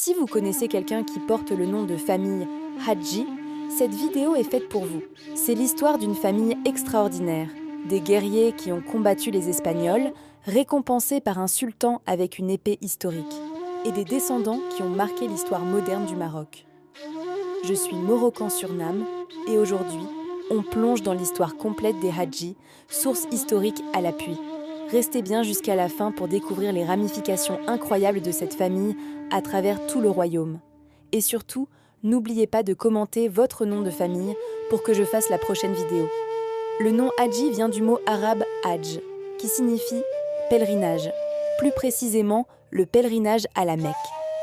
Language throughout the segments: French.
Si vous connaissez quelqu'un qui porte le nom de famille Hadji, cette vidéo est faite pour vous. C'est l'histoire d'une famille extraordinaire, des guerriers qui ont combattu les Espagnols, récompensés par un sultan avec une épée historique, et des descendants qui ont marqué l'histoire moderne du Maroc. Je suis Morocan-sur-Nam, et aujourd'hui, on plonge dans l'histoire complète des Hadji, source historique à l'appui. Restez bien jusqu'à la fin pour découvrir les ramifications incroyables de cette famille à travers tout le royaume. Et surtout, n'oubliez pas de commenter votre nom de famille pour que je fasse la prochaine vidéo. Le nom Hadji vient du mot arabe Hajj, qui signifie pèlerinage. Plus précisément, le pèlerinage à la Mecque,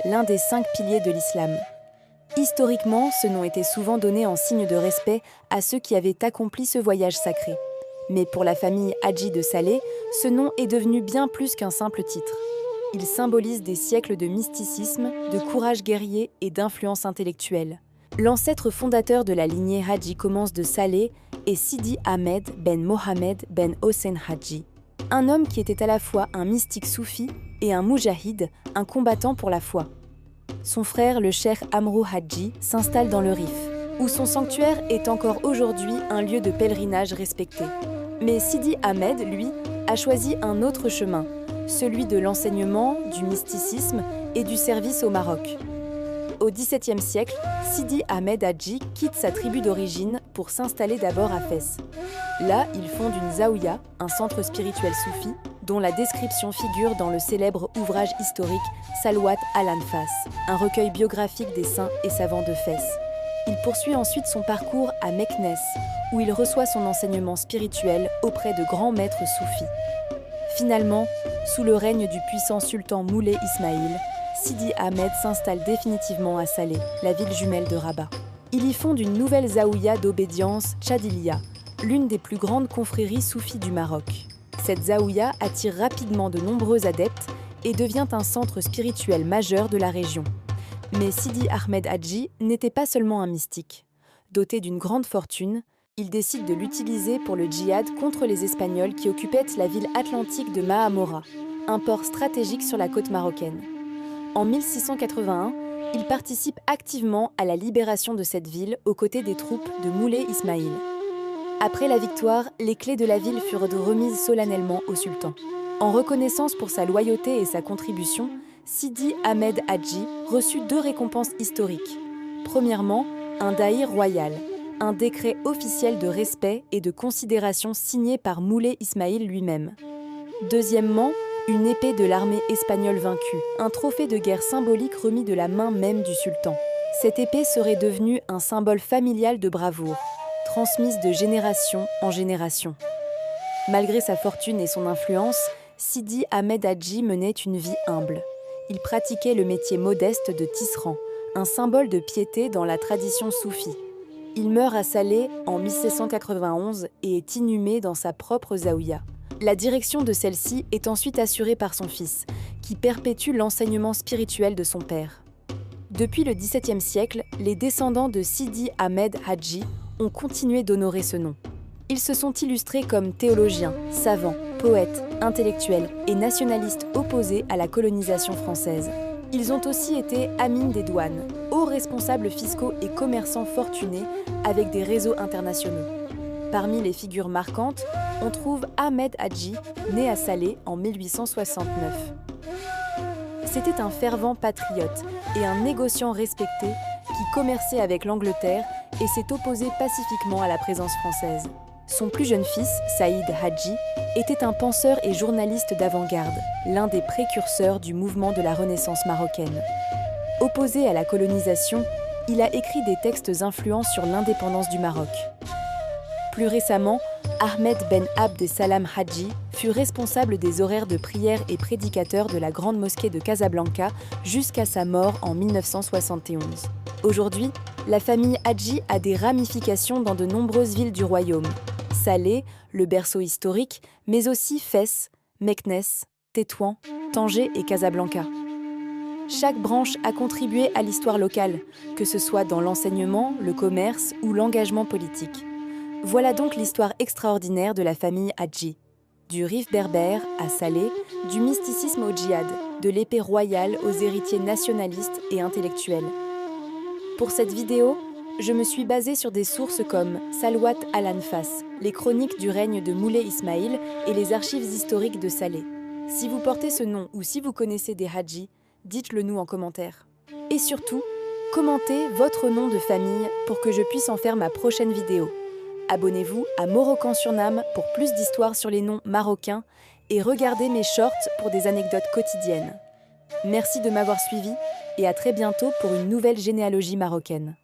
l'un des 5 piliers de l'islam. Historiquement, ce nom était souvent donné en signe de respect à ceux qui avaient accompli ce voyage sacré. Mais pour la famille Hadji de Salé, ce nom est devenu bien plus qu'un simple titre. Il symbolise des siècles de mysticisme, de courage guerrier et d'influence intellectuelle. L'ancêtre fondateur de la lignée Hadji commence de Salé est Sidi Ahmed ben Mohamed ben Hossein Hadji, un homme qui était à la fois un mystique soufi et un moujahid, un combattant pour la foi. Son frère, le cheikh Amrou Hadji, s'installe dans le Rif, où son sanctuaire est encore aujourd'hui un lieu de pèlerinage respecté. Mais Sidi Ahmed, lui, a choisi un autre chemin, celui de l'enseignement, du mysticisme et du service au Maroc. Au XVIIe siècle, Sidi Ahmed Hadji quitte sa tribu d'origine pour s'installer d'abord à Fès. Là, il fonde une zaouïa, un centre spirituel soufi, dont la description figure dans le célèbre ouvrage historique Salwat al-Anfas, un recueil biographique des saints et savants de Fès. Il poursuit ensuite son parcours à Meknès, où il reçoit son enseignement spirituel auprès de grands maîtres soufis. Finalement, sous le règne du puissant sultan Moulay Ismaïl, Sidi Ahmed s'installe définitivement à Salé, la ville jumelle de Rabat. Il y fonde une nouvelle zaouïa d'obédience Tchadilia, l'une des plus grandes confréries soufis du Maroc. Cette zaouïa attire rapidement de nombreux adeptes et devient un centre spirituel majeur de la région. Mais Sidi Ahmed Hadji n'était pas seulement un mystique. Doté d'une grande fortune, il décide de l'utiliser pour le djihad contre les Espagnols qui occupaient la ville atlantique de Mahamora, un port stratégique sur la côte marocaine. En 1681, il participe activement à la libération de cette ville aux côtés des troupes de Moulay Ismaïl. Après la victoire, les clés de la ville furent remises solennellement au sultan. En reconnaissance pour sa loyauté et sa contribution, Sidi Ahmed Hadji reçut 2 récompenses historiques. Premièrement, un daïr royal, un décret officiel de respect et de considération signé par Moulay Ismaïl lui-même. Deuxièmement, une épée de l'armée espagnole vaincue, un trophée de guerre symbolique remis de la main même du sultan. Cette épée serait devenue un symbole familial de bravoure, transmise de génération en génération. Malgré sa fortune et son influence, Sidi Ahmed Hadji menait une vie humble. Il pratiquait le métier modeste de tisserand, un symbole de piété dans la tradition soufie. Il meurt à Salé en 1791 et est inhumé dans sa propre zaouïa. La direction de celle-ci est ensuite assurée par son fils, qui perpétue l'enseignement spirituel de son père. Depuis le XVIIe siècle, les descendants de Sidi Ahmed Hadji ont continué d'honorer ce nom. Ils se sont illustrés comme théologiens, savants, poètes, intellectuels et nationalistes opposés à la colonisation française. Ils ont aussi été amines des douanes, hauts responsables fiscaux et commerçants fortunés avec des réseaux internationaux. Parmi les figures marquantes, on trouve Ahmed Hadji, né à Salé en 1869. C'était un fervent patriote et un négociant respecté qui commerçait avec l'Angleterre et s'est opposé pacifiquement à la présence française. Son plus jeune fils, Saïd Hadji, était un penseur et journaliste d'avant-garde, l'un des précurseurs du mouvement de la Renaissance marocaine. Opposé à la colonisation, il a écrit des textes influents sur l'indépendance du Maroc. Plus récemment, Ahmed Ben Abd Salam Hadji fut responsable des horaires de prière et prédicateur de la grande mosquée de Casablanca jusqu'à sa mort en 1971. Aujourd'hui, la famille Hadji a des ramifications dans de nombreuses villes du royaume. Salé, le berceau historique, mais aussi Fès, Meknès, Tétouan, Tanger et Casablanca. Chaque branche a contribué à l'histoire locale, que ce soit dans l'enseignement, le commerce ou l'engagement politique. Voilà donc l'histoire extraordinaire de la famille Hadji. Du Rif berbère à Salé, du mysticisme au djihad, de l'épée royale aux héritiers nationalistes et intellectuels. Pour cette vidéo, je me suis basée sur des sources comme Salwat al-Anfas, les chroniques du règne de Moulay Ismaïl et les archives historiques de Salé. Si vous portez ce nom ou si vous connaissez des Hadji, dites-le nous en commentaire. Et surtout, commentez votre nom de famille pour que je puisse en faire ma prochaine vidéo. Abonnez-vous à Morocan sur Nam pour plus d'histoires sur les noms marocains et regardez mes shorts pour des anecdotes quotidiennes. Merci de m'avoir suivi et à très bientôt pour une nouvelle généalogie marocaine.